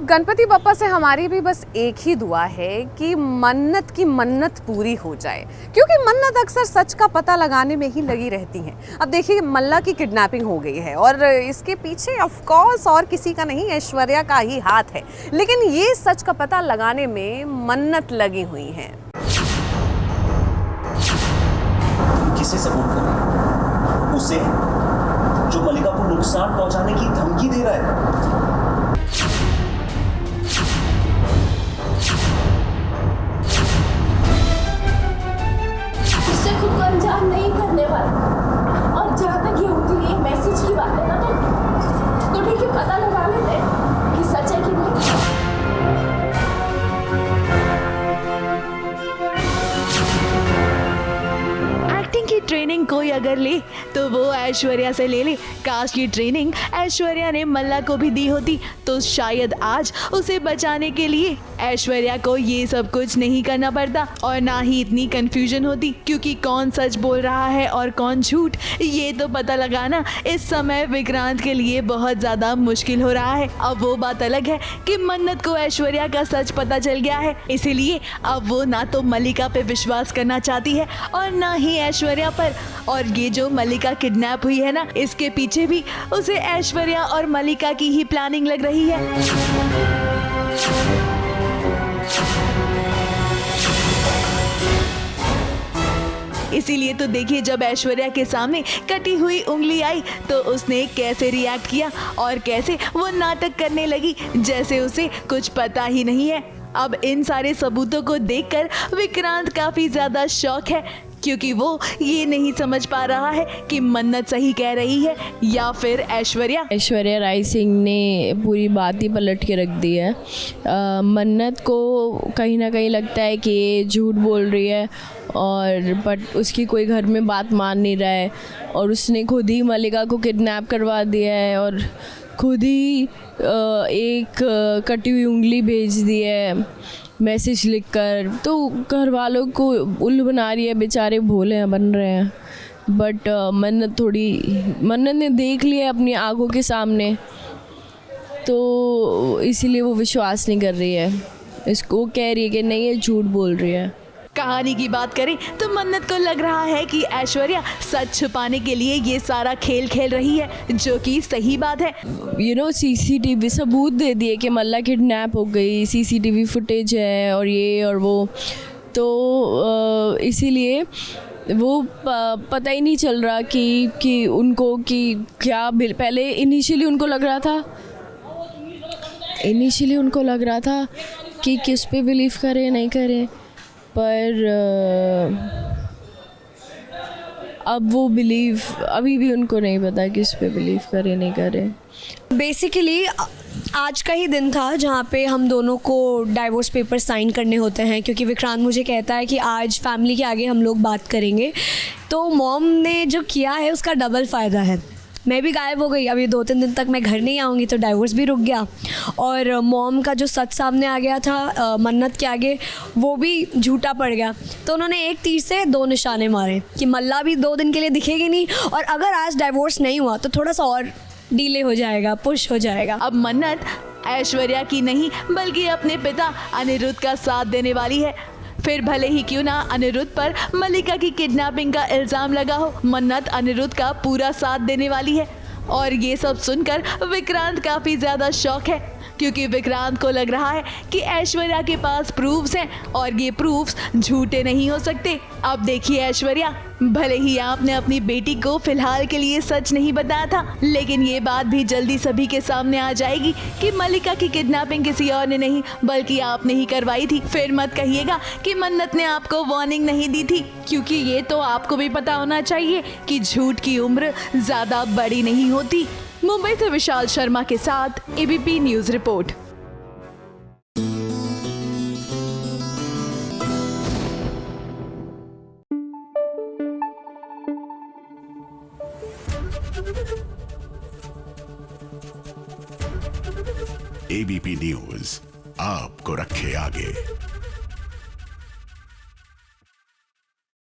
गणपति बप्पा से हमारी भी बस एक ही दुआ है कि मन्नत की मन्नत पूरी हो जाए, क्योंकि मन्नत अक्सर सच का पता लगाने में ही लगी रहती हैं। अब देखिए मल्ला की किडनैपिंग हो गई है और इसके पीछे ऑफ कोर्स और किसी का नहीं, ऐश्वर्या का ही हाथ है, लेकिन ये सच का पता लगाने में मन्नत लगी हुई है। किसे सपोर्ट कर रहे हैं? उसे जो मल्लिका को नुकसान पहुंचाने की धमकी दे रहा है। उससे खुद को अंजाम नहीं करने वाला। और जहाँ तक ये उनकी ये मैसेज की बात है ना, तो ठीक है, पता लगा लेते हैं कि सच है कि नहीं। एक्टिंग की ट्रेनिंग कोई अगर ले तो वो ऐश्वर्या से ले ले। काश की ट्रेनिंग ऐश्वर्या ने मल्ला को भी दी होती तो शायद आज उसे बचाने के लिए ऐश्वर्या को ये सब कुछ नहीं करना पड़ता और ना ही इतनी कंफ्यूजन होती, क्योंकि कौन सच बोल रहा है और कौन झूठ ये तो पता लगाना इस समय विक्रांत के लिए बहुत ज़्यादा मुश्किल हो रहा है। अब वो बात अलग है कि मन्नत को ऐश्वर्या का सच पता चल गया है, इसीलिए अब वो ना तो मल्लिका पे विश्वास करना चाहती है और ना ही ऐश्वर्या पर। और ये जो मल्लिका किडनैप हुई है ना, इसके पीछे भी उसे ऐश्वर्या और मल्लिका की ही प्लानिंग लग रही है। इसीलिए तो देखिए जब ऐश्वर्या के सामने कटी हुई उंगली आई तो उसने कैसे रिएक्ट किया और कैसे वो नाटक करने लगी जैसे उसे कुछ पता ही नहीं है। अब इन सारे सबूतों को देखकर विक्रांत काफी ज्यादा शॉक है, क्योंकि वो ये नहीं समझ पा रहा है कि मन्नत सही कह रही है या फिर ऐश्वर्या। ऐश्वर्या राय सिंह ने पूरी बात ही पलट के रख दी है। मन्नत को कहीं ना कहीं लगता है कि ये झूठ बोल रही है और बट उसकी कोई घर में बात मान नहीं रहा है और उसने खुद ही मल्लिका को किडनैप करवा दिया है और खुद ही एक कटी हुई उंगली भेज दी है मैसेज लिखकर। तो घर वालों को उल्लू बना रही है, बेचारे भोले हैं, बन रहे हैं। बट मन्नत ने देख लिया अपनी आंखों के सामने, तो इसीलिए वो विश्वास नहीं कर रही है इसको। कह रही है कि नहीं ये झूठ बोल रही है। कहानी की बात करें तो मन्नत को लग रहा है कि ऐश्वर्या सच छुपाने के लिए ये सारा खेल खेल रही है, जो कि सही बात है। सीसीटीवी सबूत दे दिए कि मल्ला किडनैप हो गई, सीसीटीवी फुटेज है और ये और वो, तो इसीलिए वो पता ही नहीं चल रहा कि उनको कि क्या पहले इनिशियली उनको लग रहा था कि किस पे बिलीव करें नहीं करें, पर अब वो बिलीव अभी भी उनको नहीं पता किस पे बिलीव करे नहीं करे। बेसिकली आज का ही दिन था जहाँ पे हम दोनों को डाइवोर्स पेपर साइन करने होते हैं, क्योंकि विक्रांत मुझे कहता है कि आज फैमिली के आगे हम लोग बात करेंगे। तो मॉम ने जो किया है उसका डबल फ़ायदा है। मैं भी गायब हो गई, अभी 2-3 दिन तक मैं घर नहीं आऊँगी, तो डाइवोर्स भी रुक गया और मॉम का जो सच सामने आ गया था मन्नत के आगे, वो भी झूठा पड़ गया। तो उन्होंने एक तीर से 2 निशाने मारे कि मल्ला भी 2 दिन के लिए दिखेगी नहीं, और अगर आज डाइवोर्स नहीं हुआ तो थोड़ा सा और डिले हो जाएगा, पुश हो जाएगा। अब मन्नत ऐश्वर्या की नहीं बल्कि अपने पिता अनिरुद्ध का साथ देने वाली है। फिर भले ही क्यों ना अनिरुद्ध पर मल्लिका की किडनैपिंग का इल्ज़ाम लगा हो, मन्नत अनिरुद्ध का पूरा साथ देने वाली है। और ये सब सुनकर विक्रांत काफ़ी ज़्यादा शॉक है, क्योंकि विक्रांत को लग रहा है कि ऐश्वर्या के पास प्रूफ्स हैं और ये प्रूफ्स झूठे नहीं हो सकते। अब देखिए ऐश्वर्या, भले ही आपने अपनी बेटी को फिलहाल के लिए सच नहीं बताया था, लेकिन ये बात भी जल्दी सभी के सामने आ जाएगी कि मल्लिका की किडनैपिंग किसी और ने नहीं बल्कि आपने ही करवाई थी। फिर मत कहिएगा कि मन्नत ने आपको वार्निंग नहीं दी थी, क्योंकि ये तो आपको भी पता होना चाहिए कि झूठ की उम्र ज़्यादा बड़ी नहीं होती। मुंबई से विशाल शर्मा के साथ ABP news report. ABP news आपको रखे आगे।